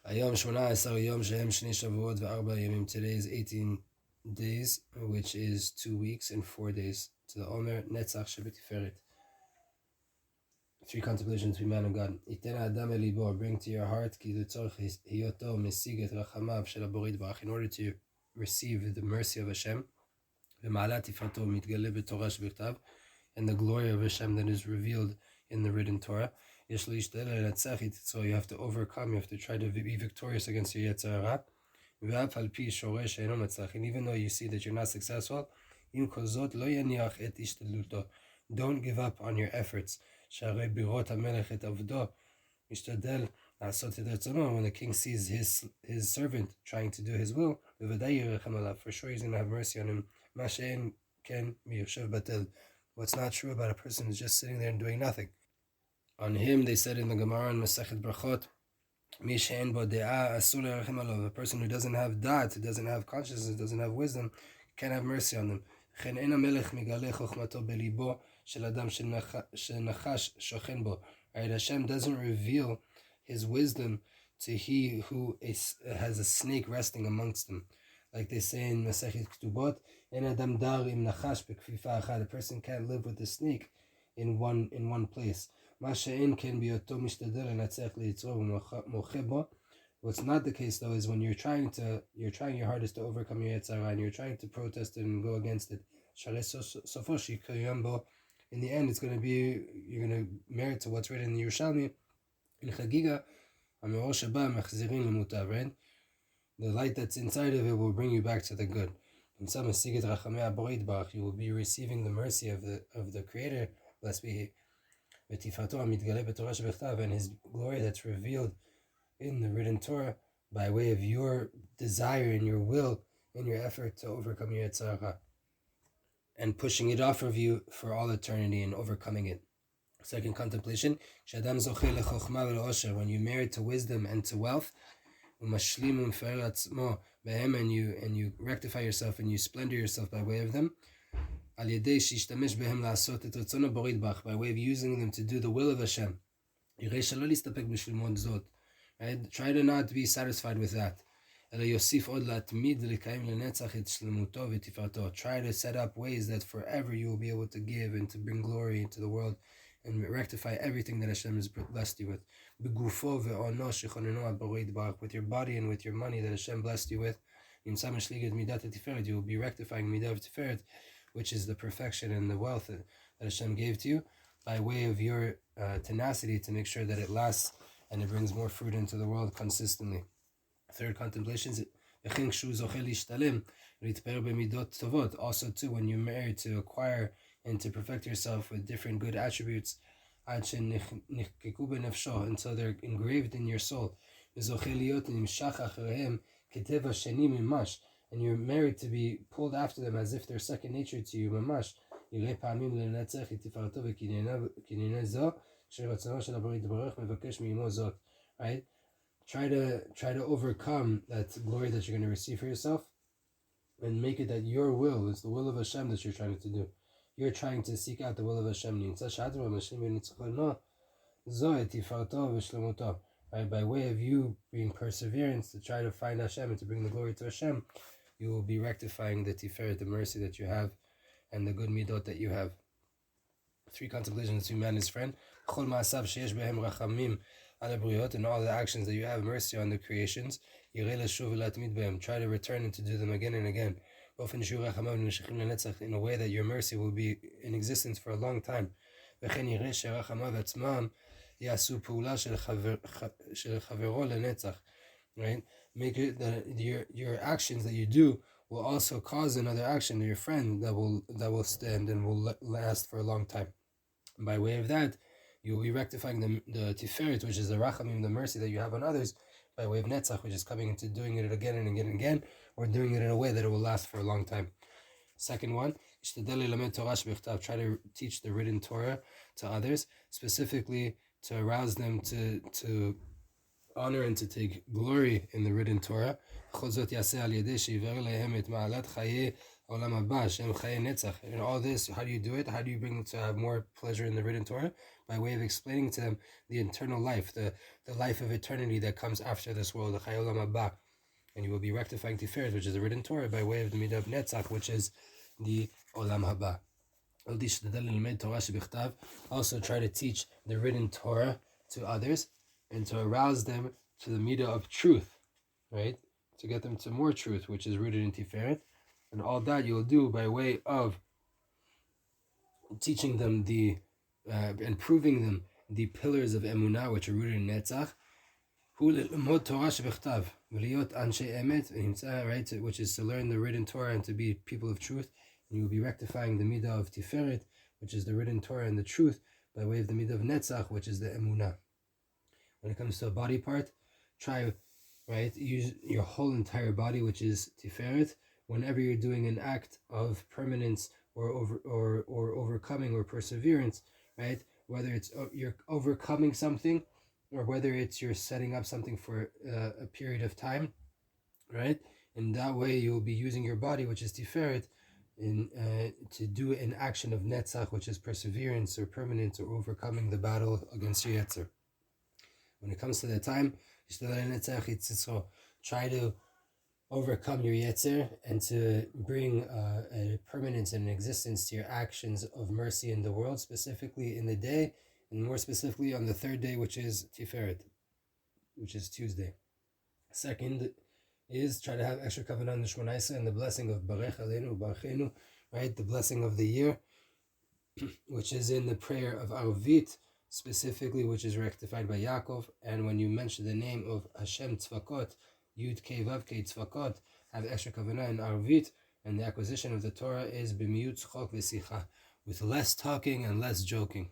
Ayom 18 Yom Shehem Shni Shavuot ve'arba Yomim. Today is 18 days, which is 2 weeks and 4 days to the Omer, Netzach, shbTiferet. 3 contemplations to be man of God. Iten Adam elibo, bring to your heart, ki l'tzorch hiyoto mesig et rachamav shel haborei yitbarach, in order to receive the mercy of Hashem, v'ma'alat tifrato mitgale b'torah shbechtav, and the glory of Hashem that is revealed in the written Torah. You have to overcome, you have to try to be victorious against your Yetzer Hara. And even though you see that you're not successful, don't give up on your efforts. When the king sees his servant trying to do his will, for sure he's going to have mercy on him. What's not true about a person who's just sitting there and doing nothing. On him, they said in the Gemara in Masechet Brachot, a person who doesn't have da'at, who doesn't have consciousness, doesn't have wisdom, can't have mercy on them. Right? Hashem doesn't reveal his wisdom to he who has a snake resting amongst them. Like they say in Masechet Ketubot, a person can't live with the snake in one place. What's not the case though is when you're trying your hardest to overcome your Yetzer Hara and you're trying to protest it and go against it. In the end, you're going to merit to what's written in the Yerushalmi in Chagiga. The light that's inside of it will bring you back to the good. You will be receiving the mercy of the Creator, blessed be He. And his glory that's revealed in the written Torah by way of your desire and your will and your effort to overcome your Yetzer Hara and pushing it off of you for all eternity and overcoming it. Second contemplation, when you're married to wisdom and to wealth, and you rectify yourself and you splendor yourself by way of them, by way of using them to do the will of Hashem. Right? Try to not be satisfied with that. Try to set up ways that forever you will be able to give and to bring glory into the world and rectify everything that Hashem has blessed you with. With your body and with your money that Hashem blessed you with, you will be rectifying Midah of Tiferet, which is the perfection and the wealth that Hashem gave to you, by way of your tenacity to make sure that it lasts and it brings more fruit into the world consistently. Third contemplation is also too, when you're married, to acquire and to perfect yourself with different good attributes until they're engraved in your soul. And you're married to be pulled after them as if they're second nature to you, mamash. Right? Try to overcome that glory that you're going to receive for yourself and make it that your will is the will of Hashem that you're trying to do. You're trying to seek out the will of Hashem. Right? By way of you being perseverance to try to find Hashem and to bring the glory to Hashem, you will be rectifying the Tiferet, the mercy that you have, and the good midot that you have. 3 contemplations to man his friend. And all the actions that you have mercy on the creations, try to return and to do them again and again, in a way that your mercy will be in existence for a long time. Right? Make it that your actions that you do will also cause another action to your friend that will stand and will last for a long time. And by way of that, you will be rectifying the Tiferet, which is the Rachamim, the mercy that you have on others, by way of Netzach, which is coming into doing it again and again and again, or doing it in a way that it will last for a long time. Second one, try to teach the written Torah to others, specifically to arouse them to honor and to take glory in the written Torah. Olam Haba, Shem Chaye Netzach. And all this, how do you do it? How do you bring them to have more pleasure in the written Torah? By way of explaining to them the eternal life, the life of eternity that comes after this world, the Chaye Olam Haba. And you will be rectifying Tiferet, which is the written Torah, by way of the Midah of Netzach, which is the Olam Haba. Also try to teach the written Torah to others and to arouse them to the Midah of truth, right? To get them to more truth, which is rooted in Tiferet. And all that you'll do by way of teaching them and proving them the pillars of Emunah, which are rooted in Netzach, right, which is to learn the written Torah and to be people of truth. And you will be rectifying the Midah of Tiferet, which is the written Torah and the truth, by way of the Midah of Netzach, which is the Emunah. When it comes to a body part, try, right, use your whole entire body, which is Tiferet, whenever you're doing an act of permanence or overcoming or perseverance, right? Whether it's you're overcoming something, or whether it's you're setting up something for a period of time, right? And that way you'll be using your body, which is Tiferet, to do an action of Netzach, which is perseverance or permanence or overcoming the battle against your Yetzer. When it comes to that time, try to overcome your Yetzer and to bring a permanence and an existence to your actions of mercy in the world, specifically in the day, and more specifically on the third day, which is Tiferet, which is Tuesday. Second is try to have extra kavanah on the Shmona Esrei and the blessing of Barech Aleinu Barchenu, right? The blessing of the year, which is in the prayer of Arvit, specifically, which is rectified by Yaakov. And when you mention the name of Hashem Tzvakot, Yud Kei Vav Kei Tzvakot, have extra kavanah in Arvit, and the acquisition of the Torah is b'miyut tzchok v'sicha, with less talking and less joking.